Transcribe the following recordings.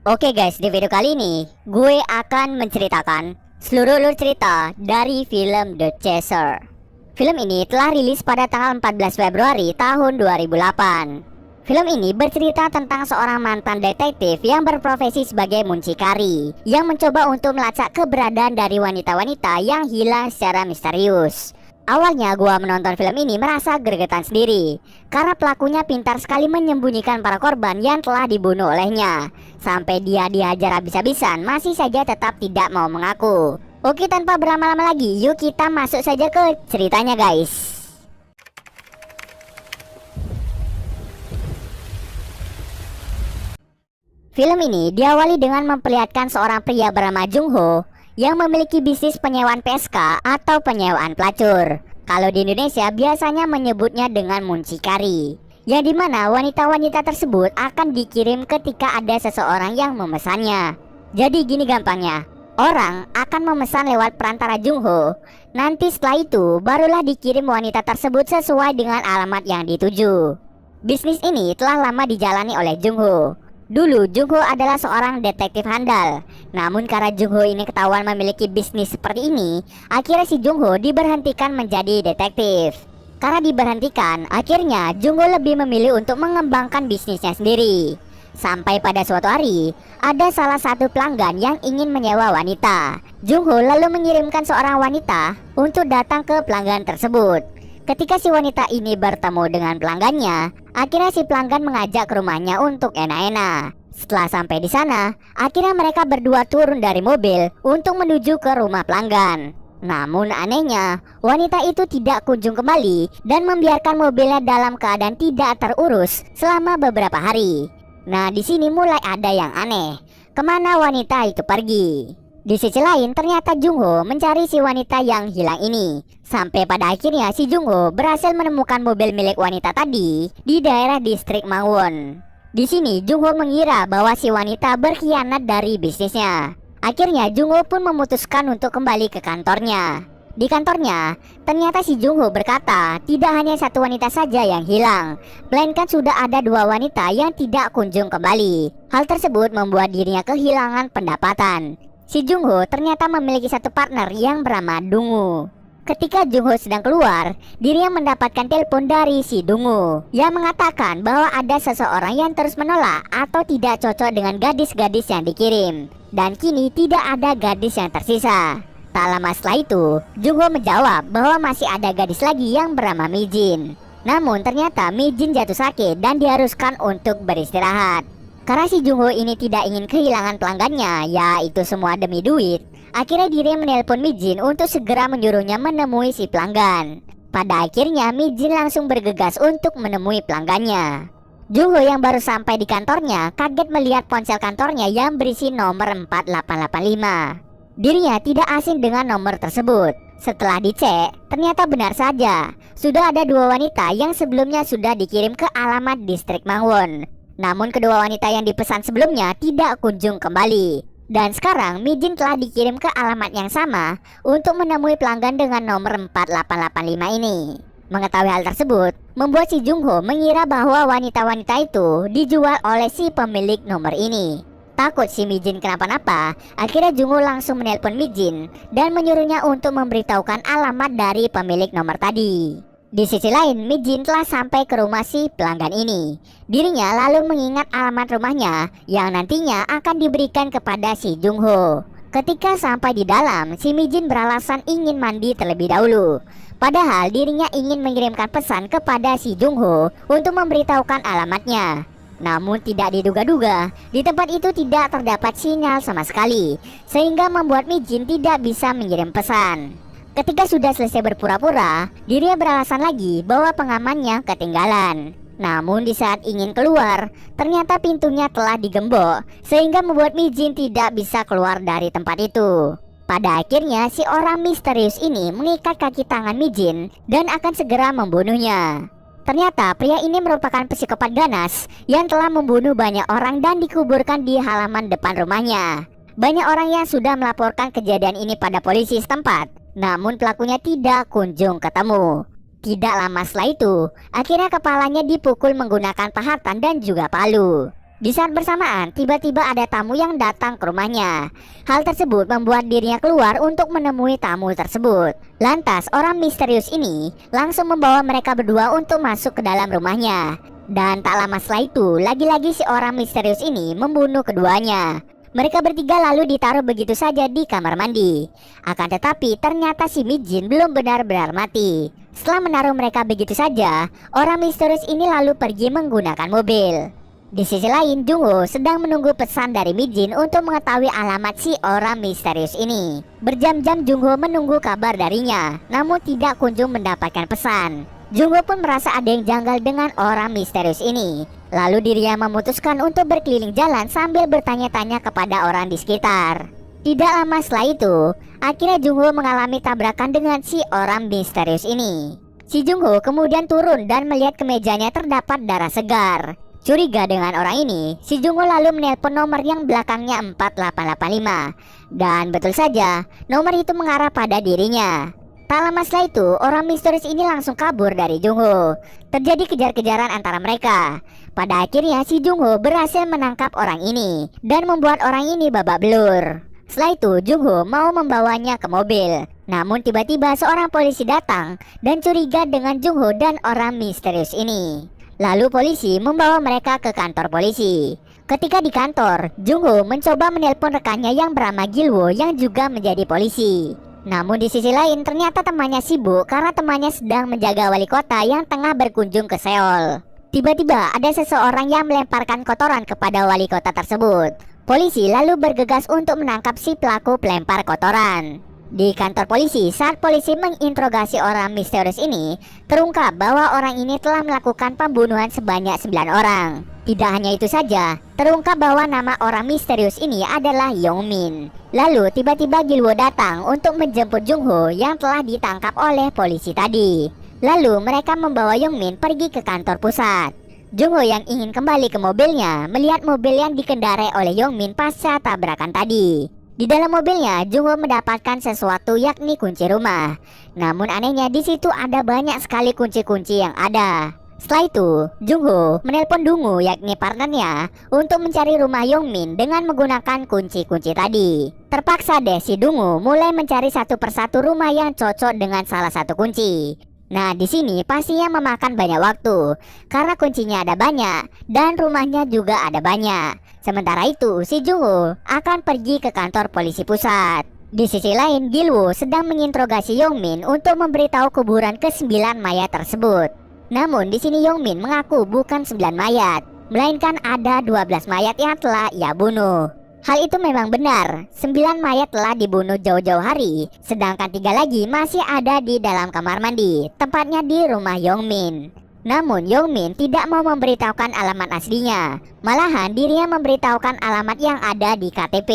Oke guys, di video kali ini gue akan menceritakan seluruh alur cerita dari film The Chaser. Film ini telah rilis pada tanggal 14 Februari tahun 2008. Film ini bercerita tentang seorang mantan detektif yang berprofesi sebagai muncikari yang mencoba untuk melacak keberadaan dari wanita-wanita yang hilang secara misterius. Awalnya gua menonton film ini merasa gregetan sendiri karena pelakunya pintar sekali menyembunyikan para korban yang telah dibunuh olehnya. Sampai dia dihajar habis-habisan masih saja tetap tidak mau mengaku. Oke, tanpa berlama-lama lagi, yuk kita masuk saja ke ceritanya guys. Film ini diawali dengan memperlihatkan seorang pria bernama Jung Ho yang memiliki bisnis penyewaan PSK atau penyewaan pelacur. Kalau di Indonesia biasanya menyebutnya dengan muncikari, yang dimana wanita-wanita tersebut akan dikirim ketika ada seseorang yang memesannya. Jadi gini gampangnya, orang akan memesan lewat perantara Jung Ho. Nanti setelah itu barulah dikirim wanita tersebut sesuai dengan alamat yang dituju. Bisnis ini telah lama dijalani oleh Jung Ho. Dulu Jung Ho adalah seorang detektif handal. Namun karena Jung Ho ini ketahuan memiliki bisnis seperti ini, akhirnya si Jung Ho diberhentikan menjadi detektif. Karena diberhentikan, akhirnya Jung Ho lebih memilih untuk mengembangkan bisnisnya sendiri. Sampai pada suatu hari, ada salah satu pelanggan yang ingin menyewa wanita. Jung Ho lalu mengirimkan seorang wanita untuk datang ke pelanggan tersebut. Ketika si wanita ini bertemu dengan pelanggannya, akhirnya si pelanggan mengajak ke rumahnya untuk enak-enak. Setelah sampai di sana, akhirnya mereka berdua turun dari mobil untuk menuju ke rumah pelanggan. Namun anehnya, wanita itu tidak kunjung kembali dan membiarkan mobilnya dalam keadaan tidak terurus selama beberapa hari. Nah, di sini mulai ada yang aneh. Kemana wanita itu pergi? Di sisi lain, ternyata Jung Ho mencari si wanita yang hilang ini. Sampai pada akhirnya si Jung Ho berhasil menemukan mobil milik wanita tadi di daerah distrik Mangwon. Di sini Jung Ho mengira bahwa si wanita berkhianat dari bisnisnya. Akhirnya Jung Ho pun memutuskan untuk kembali ke kantornya. Di kantornya, ternyata si Jung Ho berkata tidak hanya satu wanita saja yang hilang, melainkan sudah ada dua wanita yang tidak kunjung kembali. Hal tersebut membuat dirinya kehilangan pendapatan. Si Jung Ho ternyata memiliki satu partner yang bernama Dungu. Ketika Jung Ho sedang keluar, dirinya mendapatkan telepon dari si Dungu yang mengatakan bahwa ada seseorang yang terus menolak atau tidak cocok dengan gadis-gadis yang dikirim. Dan kini tidak ada gadis yang tersisa. Tak lama setelah itu, Jung Ho menjawab bahwa masih ada gadis lagi yang bernama Mi Jin. Namun ternyata Mi Jin jatuh sakit dan diharuskan untuk beristirahat. Karena si Jung Ho ini tidak ingin kehilangan pelanggannya, yaitu semua demi duit, akhirnya dirinya menelpon Mi Jin untuk segera menyuruhnya menemui si pelanggan. Pada akhirnya Mi Jin langsung bergegas untuk menemui pelanggannya. Jung Ho yang baru sampai di kantornya kaget melihat ponsel kantornya yang berisi nomor 4885. Dirinya tidak asing dengan nomor tersebut. Setelah dicek, ternyata benar saja, sudah ada dua wanita yang sebelumnya sudah dikirim ke alamat distrik Mangwon. Namun kedua wanita yang dipesan sebelumnya tidak kunjung kembali. Dan sekarang Mi Jin telah dikirim ke alamat yang sama untuk menemui pelanggan dengan nomor 4885 ini. Mengetahui hal tersebut membuat si Jung Ho mengira bahwa wanita-wanita itu dijual oleh si pemilik nomor ini. Takut si Mi Jin kenapa-napa, akhirnya Jung Ho langsung menelpon Mi Jin dan menyuruhnya untuk memberitahukan alamat dari pemilik nomor tadi. Di sisi lain, Mi Jin telah sampai ke rumah si pelanggan ini. Dirinya lalu mengingat alamat rumahnya yang nantinya akan diberikan kepada si Jung Ho. Ketika sampai di dalam, si Mi Jin beralasan ingin mandi terlebih dahulu. Padahal dirinya ingin mengirimkan pesan kepada si Jung Ho untuk memberitahukan alamatnya. Namun tidak diduga-duga, di tempat itu tidak terdapat sinyal sama sekali, sehingga membuat Mi Jin tidak bisa mengirim pesan. Ketika sudah selesai berpura-pura, dirinya beralasan lagi bahwa pengamannya ketinggalan. Namun di saat ingin keluar, ternyata pintunya telah digembok, sehingga membuat Mi Jin tidak bisa keluar dari tempat itu. Pada akhirnya si orang misterius ini mengikat kaki tangan Mi Jin dan akan segera membunuhnya. Ternyata pria ini merupakan psikopat ganas yang telah membunuh banyak orang dan dikuburkan di halaman depan rumahnya. Banyak orang yang sudah melaporkan kejadian ini pada polisi setempat, namun pelakunya tidak kunjung ketemu. Tidak lama setelah itu, akhirnya kepalanya dipukul menggunakan pahatan dan juga palu. Di saat bersamaan, tiba-tiba ada tamu yang datang ke rumahnya. Hal tersebut membuat dirinya keluar untuk menemui tamu tersebut. Lantas, orang misterius ini langsung membawa mereka berdua untuk masuk ke dalam rumahnya. Dan tak lama setelah itu, lagi-lagi si orang misterius ini membunuh keduanya. Mereka bertiga lalu ditaruh begitu saja di kamar mandi. Akan tetapi, ternyata si Mijin belum benar-benar mati. Setelah menaruh mereka begitu saja, orang misterius ini lalu pergi menggunakan mobil. Di sisi lain, Jungho sedang menunggu pesan dari Mijin untuk mengetahui alamat si orang misterius ini. Berjam-jam Jungho menunggu kabar darinya, namun tidak kunjung mendapatkan pesan. Jungho pun merasa ada yang janggal dengan orang misterius ini. Lalu dirinya memutuskan untuk berkeliling jalan sambil bertanya-tanya kepada orang di sekitar. Tidak lama setelah itu, akhirnya Jungho mengalami tabrakan dengan si orang misterius ini. Si Jungho kemudian turun dan melihat ke mejanya terdapat darah segar. Curiga dengan orang ini, si Jungho lalu menelpon nomor yang belakangnya 4885. Dan betul saja, nomor itu mengarah pada dirinya. Tak lama setelah itu, orang misterius ini langsung kabur dari Jungho. Terjadi kejar-kejaran antara mereka. Pada akhirnya si Jungho berhasil menangkap orang ini dan membuat orang ini babak belur. Setelah itu, Jungho mau membawanya ke mobil. Namun tiba-tiba seorang polisi datang dan curiga dengan Jungho dan orang misterius ini. Lalu polisi membawa mereka ke kantor polisi. Ketika di kantor, Jungho mencoba menelpon rekannya yang bernama Gilwo yang juga menjadi polisi. Namun di sisi lain ternyata temannya sibuk karena temannya sedang menjaga wali kota yang tengah berkunjung ke Seoul. Tiba-tiba ada seseorang yang melemparkan kotoran kepada wali kota tersebut. Polisi lalu bergegas untuk menangkap si pelaku pelempar kotoran. Di kantor polisi, saat polisi menginterogasi orang misterius ini, terungkap bahwa orang ini telah melakukan pembunuhan sebanyak 9 orang. Tidak hanya itu saja, terungkap bahwa nama orang misterius ini adalah Yongmin. Lalu tiba-tiba Gilwo datang untuk menjemput Jungho yang telah ditangkap oleh polisi tadi. Lalu mereka membawa Yongmin pergi ke kantor pusat. Jungho yang ingin kembali ke mobilnya melihat mobil yang dikendarai oleh Yongmin pasca tabrakan tadi. Di dalam mobilnya, Jungho mendapatkan sesuatu yakni kunci rumah. Namun anehnya di situ ada banyak sekali kunci-kunci yang ada. Setelah itu, Jungho menelpon Dungu yakni partnernya untuk mencari rumah Yongmin dengan menggunakan kunci-kunci tadi. Terpaksa deh si Dungu mulai mencari satu persatu rumah yang cocok dengan salah satu kunci. Nah, di sini pastinya memakan banyak waktu karena kuncinya ada banyak dan rumahnya juga ada banyak. Sementara itu, si Jungho akan pergi ke kantor polisi pusat. Di sisi lain, Gilwo sedang menginterogasi Yongmin untuk memberitahu kuburan ke-9 mayat tersebut. Namun di sini Yongmin mengaku bukan 9 mayat, melainkan ada 12 mayat yang telah ia bunuh. Hal itu memang benar, 9 mayat telah dibunuh jauh-jauh hari, sedangkan 3 lagi masih ada di dalam kamar mandi, tepatnya di rumah Yongmin. Namun Yongmin tidak mau memberitahukan alamat aslinya, malahan dirinya memberitahukan alamat yang ada di KTP.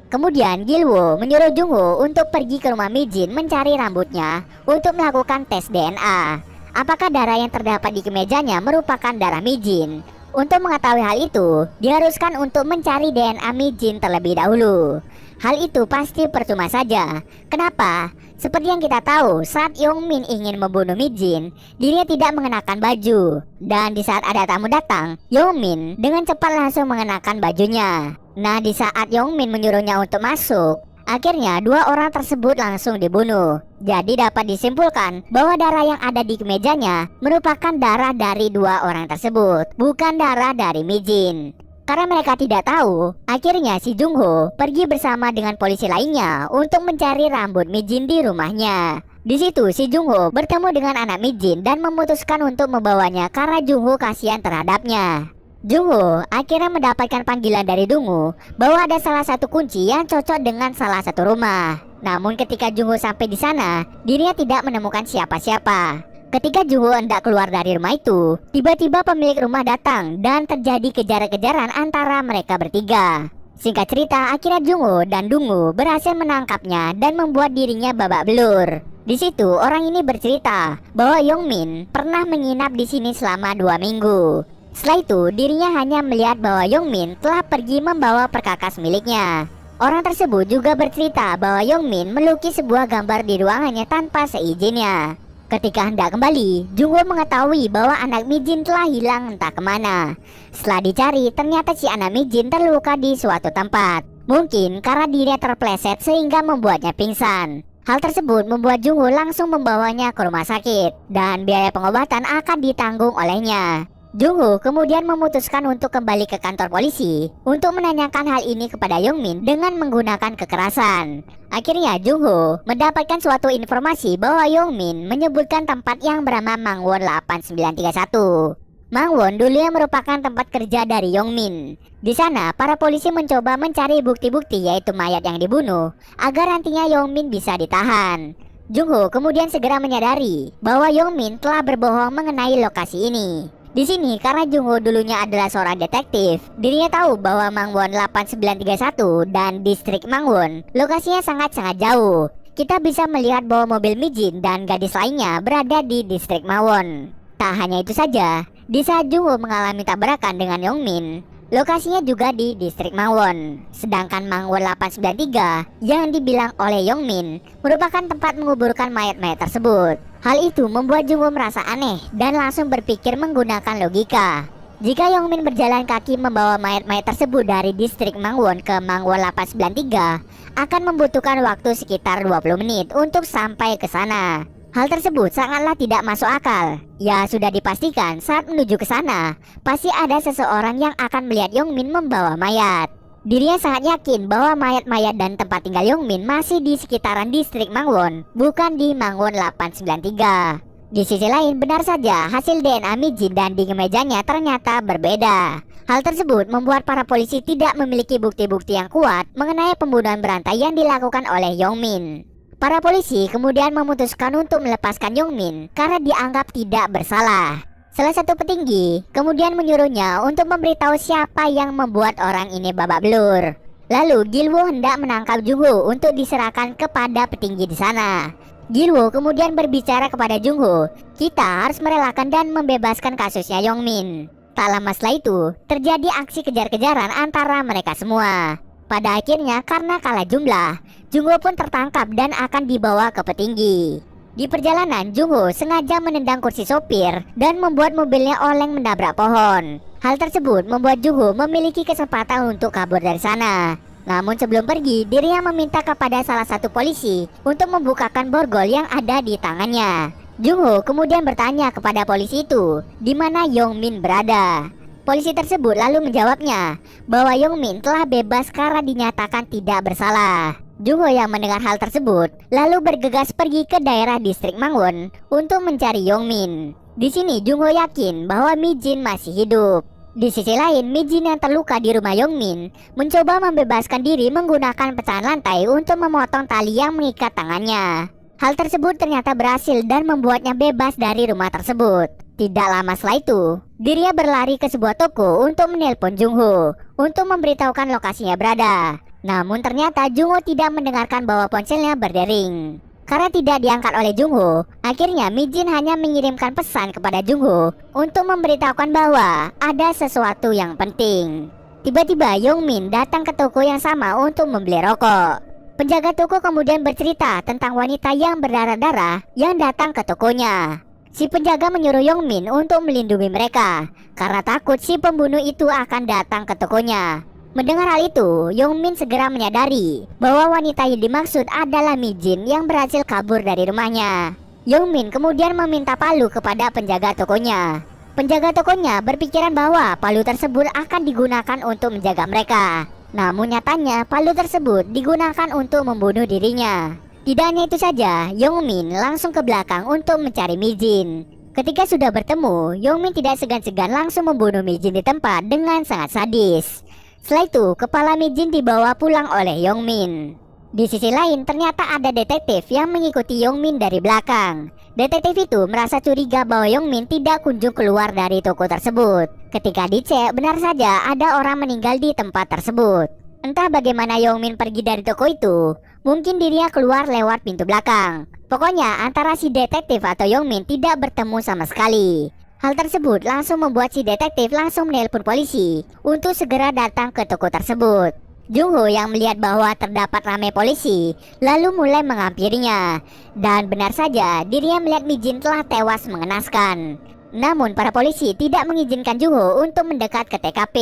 Kemudian Gilwo menyuruh Jungho untuk pergi ke rumah Mijin mencari rambutnya untuk melakukan tes DNA. Apakah darah yang terdapat di kemejanya merupakan darah Mijin? Untuk mengetahui hal itu, diharuskan untuk mencari DNA Mijin terlebih dahulu. Hal itu pasti percuma saja. Kenapa? Seperti yang kita tahu, saat Yongmin ingin membunuh Mijin, dirinya tidak mengenakan baju. Dan di saat ada tamu datang, Yongmin dengan cepat langsung mengenakan bajunya. Nah, di saat Yongmin menyuruhnya untuk masuk, akhirnya 2 orang tersebut langsung dibunuh. Jadi dapat disimpulkan bahwa darah yang ada di kemejanya merupakan darah dari 2 orang tersebut, bukan darah dari Mijin. Karena mereka tidak tahu, akhirnya si Jungho pergi bersama dengan polisi lainnya untuk mencari rambut Mijin di rumahnya. Di situ si Jungho bertemu dengan anak Mijin dan memutuskan untuk membawanya karena Jungho kasihan terhadapnya. Jungho akhirnya mendapatkan panggilan dari Dungu bahwa ada salah satu kunci yang cocok dengan salah satu rumah. Namun ketika Jungho sampai di sana, dirinya tidak menemukan siapa-siapa. Ketika Jungho hendak keluar dari rumah itu, tiba-tiba pemilik rumah datang dan terjadi kejar-kejaran antara mereka bertiga. Singkat cerita, akhirnya Jungho dan Dungu berhasil menangkapnya dan membuat dirinya babak belur. Di situ orang ini bercerita bahwa Yongmin pernah menginap di sini selama 2 minggu. Setelah itu, dirinya hanya melihat bahwa Yongmin telah pergi membawa perkakas miliknya. Orang tersebut juga bercerita bahwa Yongmin melukis sebuah gambar di ruangannya tanpa seizinnya. Ketika hendak kembali, Jungho mengetahui bahwa anak Mijin telah hilang entah kemana. Setelah dicari, ternyata si anak Mijin terluka di suatu tempat. Mungkin karena dirinya terpleset sehingga membuatnya pingsan. Hal tersebut membuat Jungho langsung membawanya ke rumah sakit dan biaya pengobatan akan ditanggung olehnya. Jungho kemudian memutuskan untuk kembali ke kantor polisi untuk menanyakan hal ini kepada Yongmin dengan menggunakan kekerasan. Akhirnya Jungho mendapatkan suatu informasi bahwa Yongmin menyebutkan tempat yang bernama Mangwon 8931. Mangwon dulunya merupakan tempat kerja dari Yongmin. Di sana, para polisi mencoba mencari bukti-bukti yaitu mayat yang dibunuh agar nantinya Yongmin bisa ditahan. Jungho kemudian segera menyadari bahwa Yongmin telah berbohong mengenai lokasi ini. Di sini karena Jungho dulunya adalah seorang detektif, dirinya tahu bahwa Mangwon 8931 dan distrik Mangwon lokasinya sangat-sangat jauh. Kita bisa melihat bahwa mobil Mijin dan gadis lainnya berada di distrik Mangwon. Tak hanya itu saja, di saat Jungho mengalami tabrakan dengan Yongmin, lokasinya juga di distrik Mangwon. Sedangkan Mangwon 893 yang dibilang oleh Yongmin merupakan tempat menguburkan mayat-mayat tersebut. Hal itu membuat Jungho merasa aneh dan langsung berpikir menggunakan logika. Jika Yongmin berjalan kaki membawa mayat-mayat tersebut dari distrik Mangwon ke Mangwon 893 akan membutuhkan waktu sekitar 20 menit untuk sampai ke sana. Hal tersebut sangatlah tidak masuk akal. Ya sudah dipastikan saat menuju ke sana pasti ada seseorang yang akan melihat Yongmin membawa mayat. Dirinya sangat yakin bahwa mayat-mayat dan tempat tinggal Yongmin masih di sekitaran distrik Mangwon, bukan di Mangwon 893. Di sisi lain, benar saja hasil DNA Mijin dan di kemejanya ternyata berbeda. Hal tersebut membuat para polisi tidak memiliki bukti-bukti yang kuat mengenai pembunuhan berantai yang dilakukan oleh Yongmin. Para polisi kemudian memutuskan untuk melepaskan Yongmin karena dianggap tidak bersalah. Salah satu petinggi kemudian menyuruhnya untuk memberitahu siapa yang membuat orang ini babak belur. Lalu Gilwoo hendak menangkap Jungho untuk diserahkan kepada petinggi di sana. Gilwoo kemudian berbicara kepada Jungho, kita harus merelakan dan membebaskan kasusnya Yongmin. Tak lama setelah itu, terjadi aksi kejar-kejaran antara mereka semua. Pada akhirnya karena kalah jumlah, Jungho pun tertangkap dan akan dibawa ke petinggi. Di perjalanan, Jungho sengaja menendang kursi sopir dan membuat mobilnya oleng menabrak pohon. Hal tersebut membuat Jungho memiliki kesempatan untuk kabur dari sana. Namun sebelum pergi, dirinya meminta kepada salah satu polisi untuk membukakan borgol yang ada di tangannya. Jungho kemudian bertanya kepada polisi itu, di mana Yongmin berada. Polisi tersebut lalu menjawabnya bahwa Yongmin telah bebas karena dinyatakan tidak bersalah. Jungho yang mendengar hal tersebut lalu bergegas pergi ke daerah distrik Mangwon untuk mencari Yongmin. Di sini Jungho yakin bahwa Mijin masih hidup. Di sisi lain, Mijin yang terluka di rumah Yongmin mencoba membebaskan diri menggunakan pecahan lantai untuk memotong tali yang mengikat tangannya. Hal tersebut ternyata berhasil dan membuatnya bebas dari rumah tersebut. Tidak lama setelah itu, dirinya berlari ke sebuah toko untuk menelpon Jungho untuk memberitahukan lokasinya berada. Namun ternyata Jungho tidak mendengarkan bahwa ponselnya berdering. Karena tidak diangkat oleh Jungho, akhirnya Mijin hanya mengirimkan pesan kepada Jungho untuk memberitahukan bahwa ada sesuatu yang penting. Tiba-tiba Yongmin datang ke toko yang sama untuk membeli rokok. Penjaga toko kemudian bercerita tentang wanita yang berdarah-darah yang datang ke tokonya. Si penjaga menyuruh Yongmin untuk melindungi mereka karena takut si pembunuh itu akan datang ke tokonya. Mendengar hal itu, Yongmin segera menyadari bahwa wanita yang dimaksud adalah Mijin yang berhasil kabur dari rumahnya. Yongmin kemudian meminta palu kepada penjaga tokonya. Penjaga tokonya berpikiran bahwa palu tersebut akan digunakan untuk menjaga mereka. Namun nyatanya palu tersebut digunakan untuk membunuh dirinya. Tidak hanya itu saja, Yongmin langsung ke belakang untuk mencari Mijin. Ketika sudah bertemu, Yongmin tidak segan-segan langsung membunuh Mijin di tempat dengan sangat sadis. Setelah itu, kepala Mijin dibawa pulang oleh Yongmin. Di sisi lain, ternyata ada detektif yang mengikuti Yongmin dari belakang. Detektif itu merasa curiga bahwa Yongmin tidak kunjung keluar dari toko tersebut. Ketika dicek, benar saja ada orang meninggal di tempat tersebut. Entah bagaimana Yongmin pergi dari toko itu, mungkin dirinya keluar lewat pintu belakang. Pokoknya antara si detektif atau Yongmin tidak bertemu sama sekali. Hal tersebut langsung membuat si detektif langsung menelpon polisi untuk segera datang ke toko tersebut. Jungho yang melihat bahwa terdapat ramai polisi, lalu mulai menghampirinya. Dan benar saja, dirinya melihat Mijin telah tewas mengenaskan. Namun para polisi tidak mengizinkan Jungho untuk mendekat ke TKP.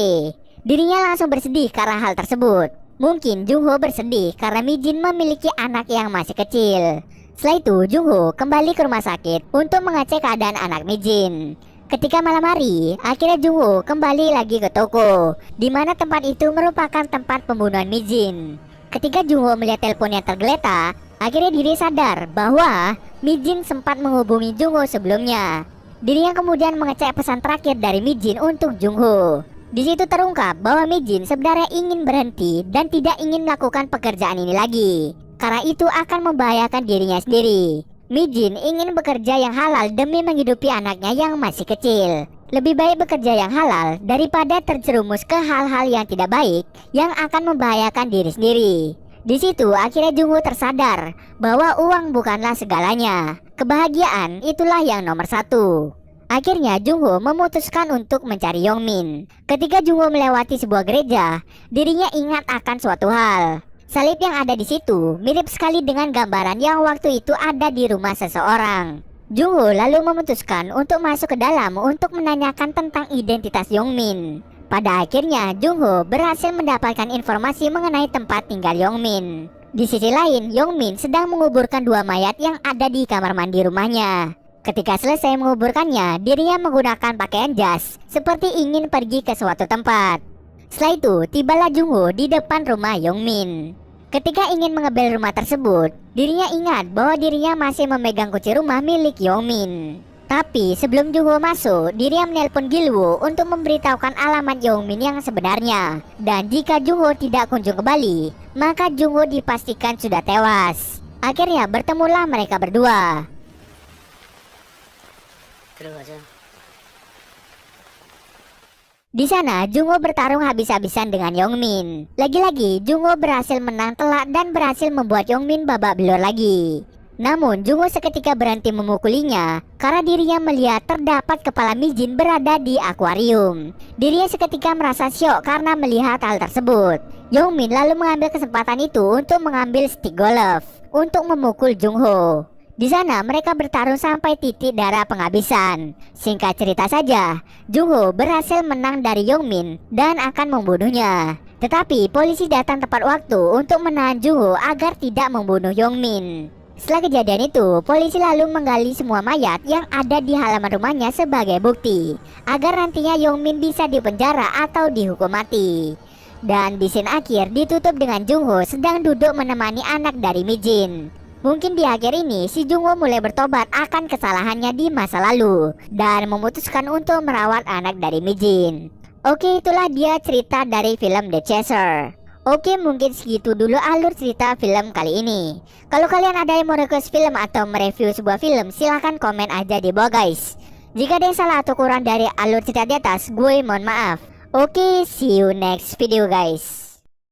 Dirinya langsung bersedih karena hal tersebut. Mungkin Jungho bersedih karena Mijin memiliki anak yang masih kecil. Setelah itu, Jungho kembali ke rumah sakit untuk mengecek keadaan anak Mijin. Ketika malam hari, akhirnya Jungho kembali lagi ke toko, di mana tempat itu merupakan tempat pembunuhan Mijin. Ketika Jungho melihat telepon yang tergeletak, akhirnya diri sadar bahwa Mijin sempat menghubungi Jungho sebelumnya. Dirinya kemudian mengecek pesan terakhir dari Mijin untuk Jungho. Di situ terungkap bahwa Mijin sebenarnya ingin berhenti dan tidak ingin melakukan pekerjaan ini lagi, karena itu akan membahayakan dirinya sendiri. Mijin ingin bekerja yang halal demi menghidupi anaknya yang masih kecil. Lebih baik bekerja yang halal daripada terjerumus ke hal-hal yang tidak baik yang akan membahayakan diri sendiri. Di situ akhirnya Jungho tersadar bahwa uang bukanlah segalanya. Kebahagiaan itulah yang nomor satu. Akhirnya Jungho memutuskan untuk mencari Yongmin. Ketika Jungho melewati sebuah gereja, dirinya ingat akan suatu hal. Salib yang ada di situ mirip sekali dengan gambaran yang waktu itu ada di rumah seseorang. Jungho lalu memutuskan untuk masuk ke dalam untuk menanyakan tentang identitas Yongmin. Pada akhirnya Jungho berhasil mendapatkan informasi mengenai tempat tinggal Yongmin. Di sisi lain, Yongmin sedang menguburkan dua mayat yang ada di kamar mandi rumahnya. Ketika selesai menguburkannya, dirinya menggunakan pakaian jas seperti ingin pergi ke suatu tempat. Setelah itu, tibalah Jungho di depan rumah Yongmin. Ketika ingin mengebel rumah tersebut, dirinya ingat bahwa dirinya masih memegang kunci rumah milik Yongmin. Tapi sebelum Jungho masuk, dirinya menelpon Gilwoo untuk memberitahukan alamat Yongmin yang sebenarnya. Dan jika Jungho tidak kunjung kembali, maka Jungho dipastikan sudah tewas. Akhirnya bertemulah mereka berdua. Di sana, Jungho bertarung habis-habisan dengan Yongmin. Lagi-lagi, Jungho berhasil menang telak dan berhasil membuat Yongmin babak belur lagi. Namun, Jungho seketika berhenti memukulinya karena dirinya melihat terdapat kepala Mijin berada di akuarium. Dirinya seketika merasa syok karena melihat hal tersebut. Yongmin lalu mengambil kesempatan itu untuk mengambil stick golf untuk memukul Jungho. Di sana mereka bertarung sampai titik darah penghabisan. Singkat cerita saja, Jungho berhasil menang dari Yongmin dan akan membunuhnya. Tetapi polisi datang tepat waktu untuk menahan Jungho agar tidak membunuh Yongmin. Setelah kejadian itu, polisi lalu menggali semua mayat yang ada di halaman rumahnya sebagai bukti agar nantinya Yongmin bisa dipenjara atau dihukum mati. Dan di scene akhir ditutup dengan Jungho sedang duduk menemani anak dari Mijin. Mungkin di akhir ini si Jungho mulai bertobat akan kesalahannya di masa lalu dan memutuskan untuk merawat anak dari Mijin. Oke, itulah dia cerita dari film The Chaser. Oke, mungkin segitu dulu alur cerita film kali ini. Kalau kalian ada yang mau request film atau mereview sebuah film, silahkan komen aja di bawah guys. Jika ada yang salah atau kurang dari alur cerita di atas, gue mohon maaf. Oke, see you next video guys.